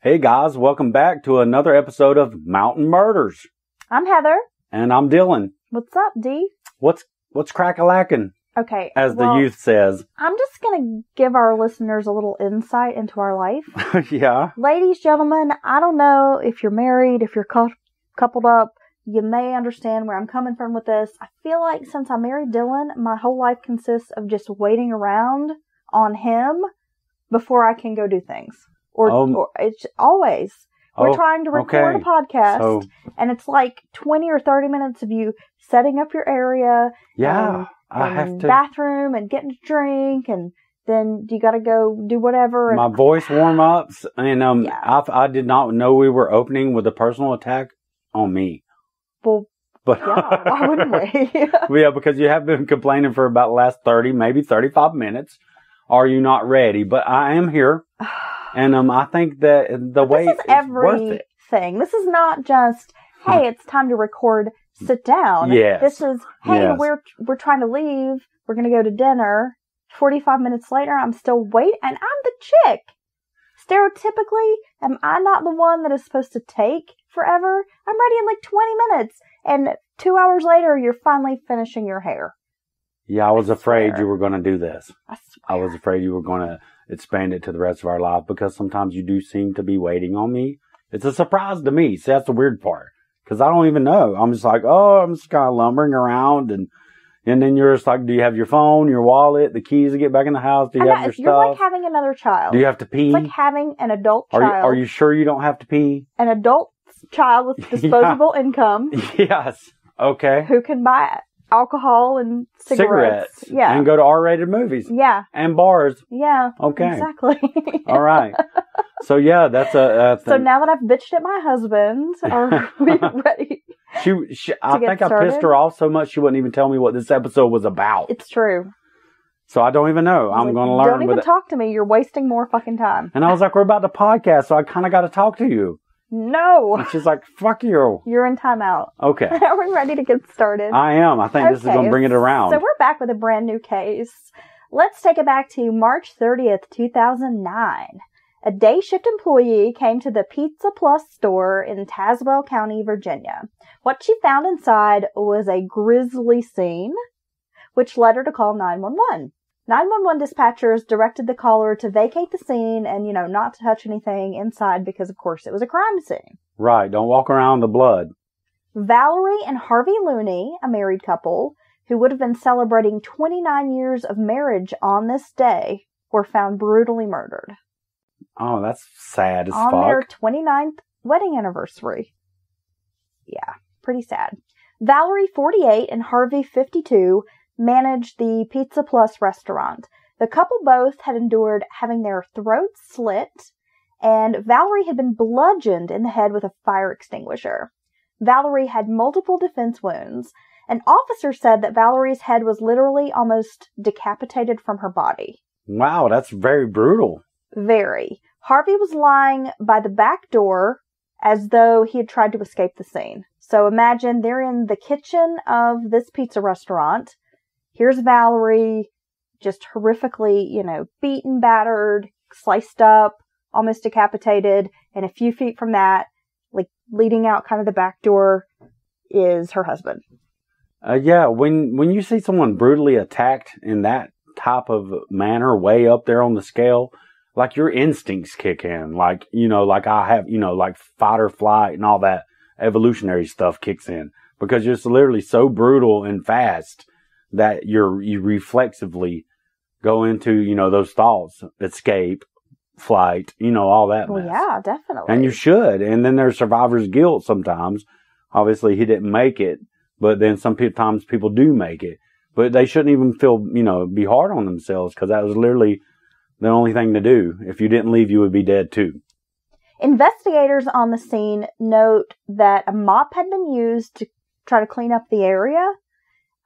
Hey guys, welcome back to another episode of Mountain Murders. I'm Heather. And I'm Dylan. What's up, D? What's crack-a-lackin'? Okay. As the youth says. I'm just going to give our listeners a little insight into our life. Yeah. Ladies, gentlemen, I don't know if you're married, if you're coupled up, you may understand where I'm coming from with this. I feel like since I married Dylan, my whole life consists of just waiting around on him before I can go do things. Or it's always. We're trying to record a podcast, and it's like 20 or 30 minutes of you setting up your area. Yeah. I have to. Bathroom and getting a drink, and then you got to go do whatever. My voice warm-ups, and I did not know we were opening with a personal attack on me. Well, but yeah, why wouldn't we? Yeah, because you have been complaining for about the last 30, maybe 35 minutes. Are you not ready? But I am here. And I think that the wait is worth it. This is not just, hey, it's time to record, sit down. Yes. This is, hey, we're trying to leave. We're going to go to dinner. 45 minutes later, I'm still waiting. And I'm the chick. Stereotypically, am I not the one that is supposed to take forever? I'm ready in like 20 minutes. And 2 hours later, you're finally finishing your hair. Yeah, I was afraid you were going to do this. I was afraid you were going to expand it to the rest of our life because sometimes you do seem to be waiting on me. It's a surprise to me. See, that's the weird part. Because I don't even know. I'm just like, I'm just kind of lumbering around. And then you're just like, do you have your phone, your wallet, the keys to get back in the house? Do you have your stuff? You're like having another child. Do you have to pee? It's like having an adult child. Are you sure you don't have to pee? An adult child with disposable income. Yes. Okay. Who can buy alcohol and cigarettes. Yeah. And go to R-rated movies. Yeah. And bars. Yeah. Okay. Exactly. All right. So yeah, that's a thing. So now that I've bitched at my husband, are we ready? I think I pissed her off so much she wouldn't even tell me what this episode was about. It's true. So I don't even know. I'm going to learn. Don't even talk to me. You're wasting more fucking time. And I was like, we're about to podcast, so I kind of got to talk to you. No. And she's like, fuck you. You're in timeout. Okay. Are we ready to get started? I am. I think this is going to bring it around. So we're back with a brand new case. Let's take it back to March 30th, 2009. A day shift employee came to the Pizza Plus store in Tazewell County, Virginia. What she found inside was a grisly scene, which led her to call 911. 911 dispatchers directed the caller to vacate the scene and, not to touch anything inside because, of course, it was a crime scene. Right. Don't walk around the blood. Valerie and Harvey Looney, a married couple, who would have been celebrating 29 years of marriage on this day, were found brutally murdered. Oh, that's sad as fuck. On their 29th wedding anniversary. Yeah, pretty sad. Valerie, 48, and Harvey, 52, managed the Pizza Plus restaurant. The couple both had endured having their throats slit, and Valerie had been bludgeoned in the head with a fire extinguisher. Valerie had multiple defense wounds. An officer said that Valerie's head was literally almost decapitated from her body. Wow, that's very brutal. Very. Harvey was lying by the back door as though he had tried to escape the scene. So imagine they're in the kitchen of this pizza restaurant. Here's Valerie, just horrifically, beaten, battered, sliced up, almost decapitated. And a few feet from that, like leading out kind of the back door, is her husband. Yeah, when you see someone brutally attacked in that type of manner, way up there on the scale, like your instincts kick in. Like, like I have, like fight or flight and all that evolutionary stuff kicks in. Because you're just literally so brutal and fast that you reflexively go into, those thoughts, escape, flight, all that mess. Well, yeah, definitely. And you should. And then there's survivor's guilt sometimes. Obviously, he didn't make it, but then sometimes people do make it. But they shouldn't even feel, be hard on themselves because that was literally the only thing to do. If you didn't leave, you would be dead too. Investigators on the scene note that a mop had been used to try to clean up the area.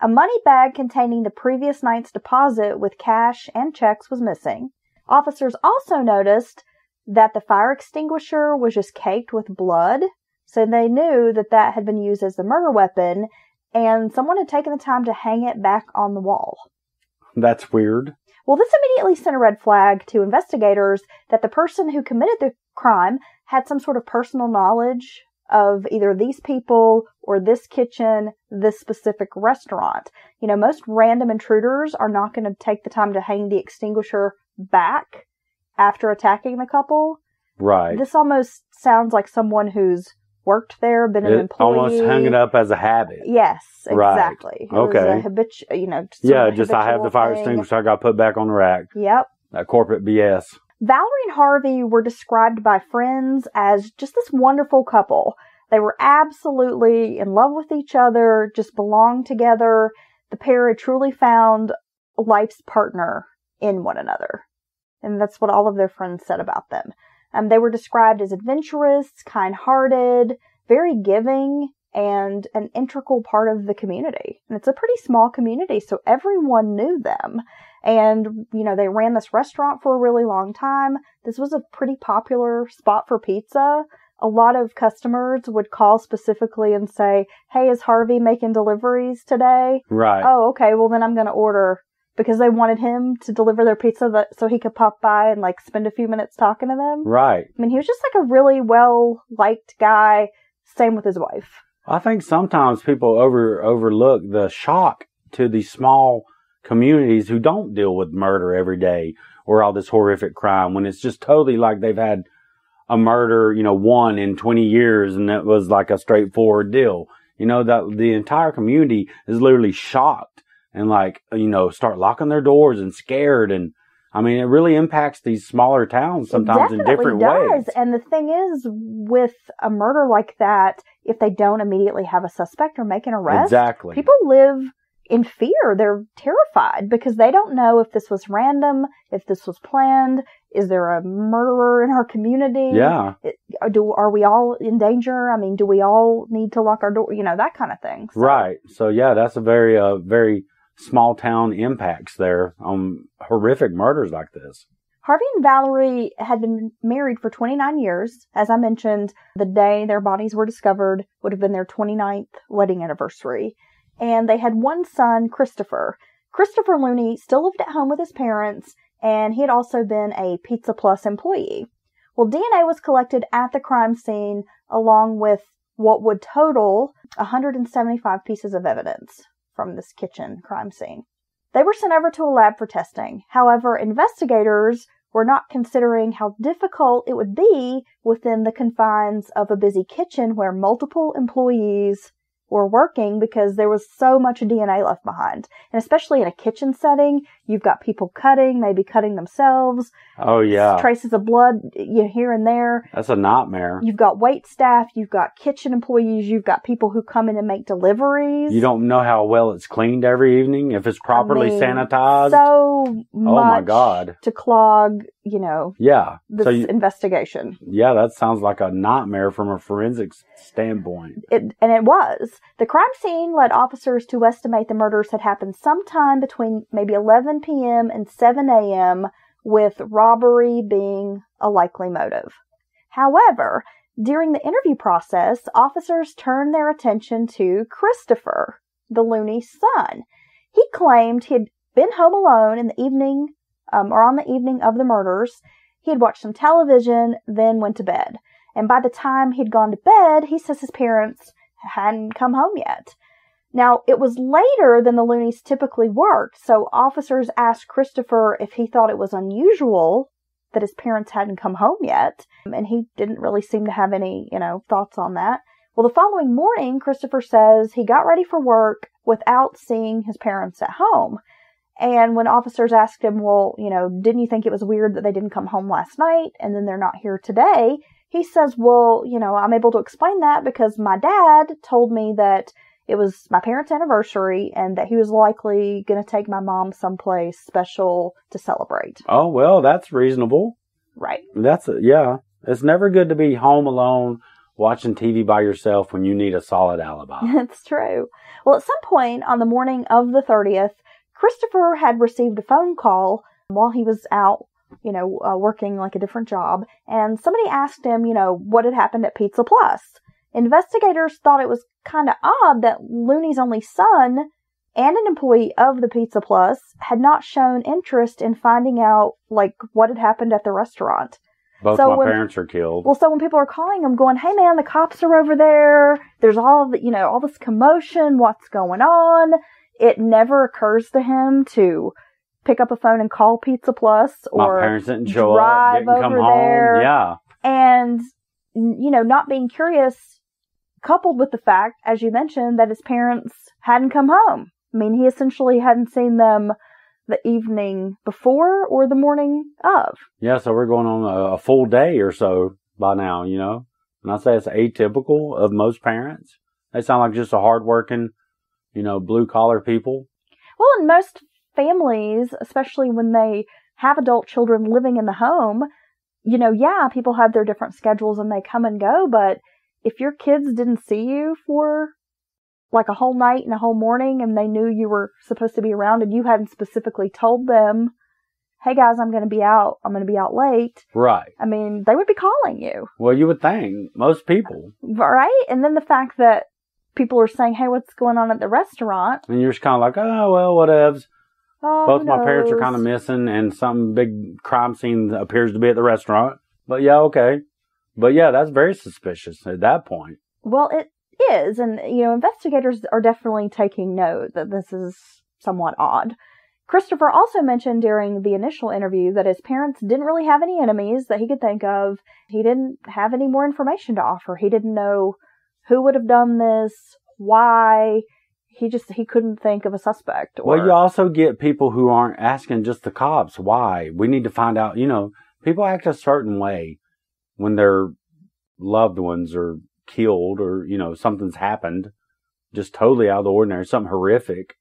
A money bag containing the previous night's deposit with cash and checks was missing. Officers also noticed that the fire extinguisher was just caked with blood, so they knew that had been used as the murder weapon, and someone had taken the time to hang it back on the wall. That's weird. Well, this immediately sent a red flag to investigators that the person who committed the crime had some sort of personal knowledge of either these people or this kitchen, this specific restaurant. You know, most random intruders are not going to take the time to hang the extinguisher back after attacking the couple. Right. This almost sounds like someone who's worked there, been an employee. Almost hung it up as a habit. Yes, exactly. Right. Okay. It was a just I have the fire extinguisher, I got to put back on the rack. Yep. That corporate BS. Valerie and Harvey were described by friends as just this wonderful couple. They were absolutely in love with each other, just belonged together. The pair had truly found life's partner in one another. And that's what all of their friends said about them. They were described as adventurous, kind-hearted, very giving, and an integral part of the community. And it's a pretty small community, so everyone knew them. And, they ran this restaurant for a really long time. This was a pretty popular spot for pizza. A lot of customers would call specifically and say, hey, is Harvey making deliveries today? Right. Oh, okay, well then I'm going to order, because they wanted him to deliver their pizza so he could pop by and spend a few minutes talking to them. Right. I mean, he was just a really well-liked guy. Same with his wife. I think sometimes people overlook the shock to these small communities who don't deal with murder every day or all this horrific crime, when it's just totally like they've had a murder, one in 20 years, and it was like a straightforward deal. That the entire community is literally shocked and start locking their doors and scared. And I mean, it really impacts these smaller towns sometimes in different ways. And the thing is, with a murder like that, if they don't immediately have a suspect or make an arrest, exactly, people live in fear. They're terrified because they don't know if this was random, if this was planned. Is there a murderer in our community? Yeah. Are we all in danger? I mean, do we all need to lock our door? That kind of thing. So. Right. So yeah, that's a very small town impacts there on horrific murders like this. Harvey and Valerie had been married for 29 years. As I mentioned, the day their bodies were discovered would have been their 29th wedding anniversary. And they had one son, Christopher. Christopher Looney still lived at home with his parents, and he had also been a Pizza Plus employee. Well, DNA was collected at the crime scene along with what would total 175 pieces of evidence from this kitchen crime scene. They were sent over to a lab for testing. However, investigators were not considering how difficult it would be within the confines of a busy kitchen where multiple employees were working, because there was so much DNA left behind. And especially in a kitchen setting, you've got people maybe cutting themselves. Oh, yeah. Traces of blood here and there. That's a nightmare. You've got wait staff, you've got kitchen employees, you've got people who come in and make deliveries. You don't know how well it's cleaned every evening, if it's properly sanitized. So much oh my God. To clog, this investigation. Yeah, that sounds like a nightmare from a forensics standpoint. And it was. The crime scene led officers to estimate the murders had happened sometime between maybe 11 p.m. and 7 a.m., with robbery being a likely motive. However, during the interview process, officers turned their attention to Christopher, the Looney son. He claimed he had been home alone in the evening, or on the evening of the murders. He had watched some television, then went to bed. And by the time he'd gone to bed, he says his parents hadn't come home yet. Now, it was later than the Looneys typically worked, so officers asked Christopher if he thought it was unusual that his parents hadn't come home yet, and he didn't really seem to have any, thoughts on that. Well, the following morning, Christopher says he got ready for work without seeing his parents at home. And when officers asked him, well, didn't you think it was weird that they didn't come home last night and then they're not here today? He says, well, I'm able to explain that because my dad told me that it was my parents' anniversary and that he was likely going to take my mom someplace special to celebrate. Oh, well, that's reasonable. Right. Yeah. It's never good to be home alone watching TV by yourself when you need a solid alibi. That's true. Well, at some point on the morning of the 30th, Christopher had received a phone call while he was out, working a different job. And somebody asked him, what had happened at Pizza Plus. Investigators thought it was kind of odd that Looney's only son and an employee of the Pizza Plus had not shown interest in finding out, what had happened at the restaurant. Both my parents are killed. Well, so when people are calling him going, hey man, the cops are over there. There's all this commotion. What's going on? It never occurs to him to pick up a phone and call Pizza Plus or my parents didn't show up, didn't come home. Yeah. And, not being curious, coupled with the fact, as you mentioned, that his parents hadn't come home. I mean, he essentially hadn't seen them the evening before or the morning of. Yeah, so we're going on a full day or so by now, And I say it's atypical of most parents. They sound like just a hardworking, blue-collar people. Well, in most families, especially when they have adult children living in the home, people have their different schedules and they come and go, but if your kids didn't see you for like a whole night and a whole morning and they knew you were supposed to be around and you hadn't specifically told them, hey guys, I'm going to be out late. Right. I mean, they would be calling you. Well, you would think. Most people. Right? And then the fact that people are saying, hey, what's going on at the restaurant? And you're just kind of like, oh, well, whatevs. Oh, both my parents are kind of missing and some big crime scene appears to be at the restaurant. But yeah, okay. But yeah, that's very suspicious at that point. Well, it is. And, investigators are definitely taking note that this is somewhat odd. Christopher also mentioned during the initial interview that his parents didn't really have any enemies that he could think of. He didn't have any more information to offer. He didn't know who would have done this, why. He couldn't think of a suspect. Well, you also get people who aren't asking just the cops why. We need to find out, people act a certain way when their loved ones are killed or, something's happened just totally out of the ordinary, something horrific.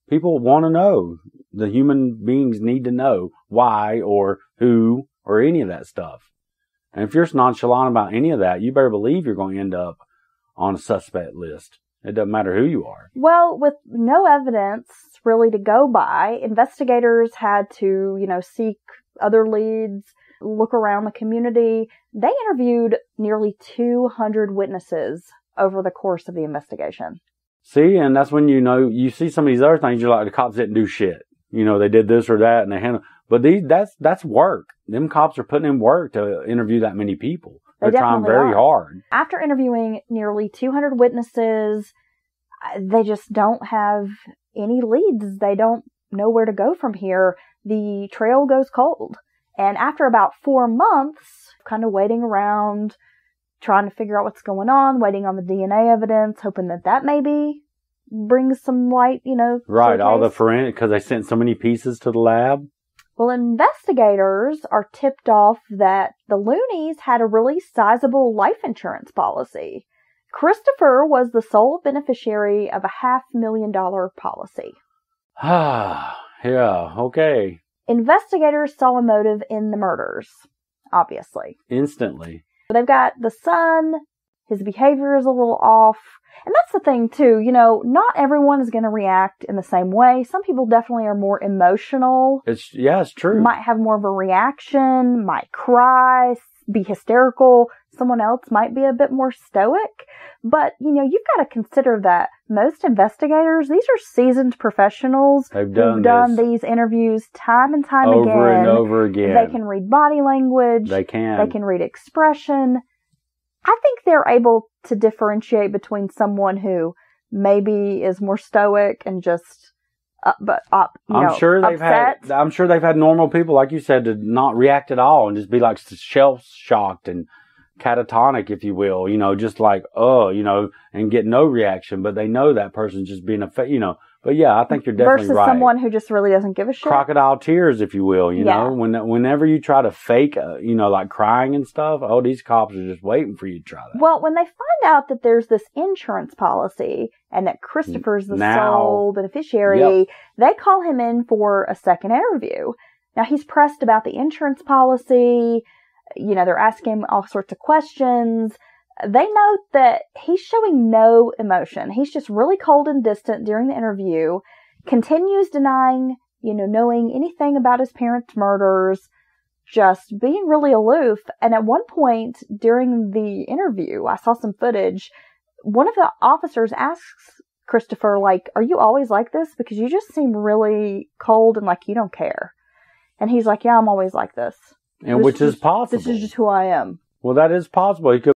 People want to know. The human beings need to know why or who or any of that stuff. And if you're nonchalant about any of that, you better believe you're going to end up on a suspect list. It doesn't matter who you are. Well, with no evidence really to go by, investigators had to, seek other leads, look around the community. They interviewed nearly 200 witnesses over the course of the investigation. See, and that's when you see some of these other things, you're like, the cops didn't do shit. They did this or that and they handle. But that's work. Them cops are putting in work to interview that many people. They're trying very hard. After interviewing nearly 200 witnesses, they just don't have any leads. They don't know where to go from here. The trail goes cold. And after about 4 months, kind of waiting around, trying to figure out what's going on, waiting on the DNA evidence, hoping that maybe brings some light, Right, all the forensic, because they sent so many pieces to the lab. Well, investigators are tipped off that the Looneys had a really sizable life insurance policy. Christopher was the sole beneficiary of a $500,000 policy. Yeah, okay. Investigators saw a motive in the murders, obviously. Instantly. They've got the son, his behavior is a little off. And that's the thing, too. Not everyone is going to react in the same way. Some people definitely are more emotional. It's true. Might have more of a reaction, might cry, be hysterical. Someone else might be a bit more stoic. But, you've got to consider that most investigators, these are seasoned professionals who've done these interviews time and time again. Over and over again. They can read body language. They can. They can read expression. I think they're able to differentiate between someone who maybe is more stoic and just, I'm sure they've had normal people, like you said, to not react at all and just be like shell shocked and catatonic, if you will, just like, and get no reaction, but they know that person's just being But yeah, I think you're definitely versus right. Someone who just really doesn't give a shit. Crocodile tears, if you will, know, whenever you try to fake, like crying and stuff, these cops are just waiting for you to try that. Well, when they find out that there's this insurance policy and that Christopher's the sole beneficiary, they call him in for a second interview. Now, he's pressed about the insurance policy. They're asking him all sorts of questions. They note that he's showing no emotion. He's just really cold and distant during the interview, continues denying, knowing anything about his parents' murders, just being really aloof. And at one point during the interview, I saw some footage. One of the officers asks Christopher, are you always like this? Because you just seem really cold and like you don't care. And he's like, yeah, I'm always like this. And which is possible. This is just who I am. Well, that is possible. He could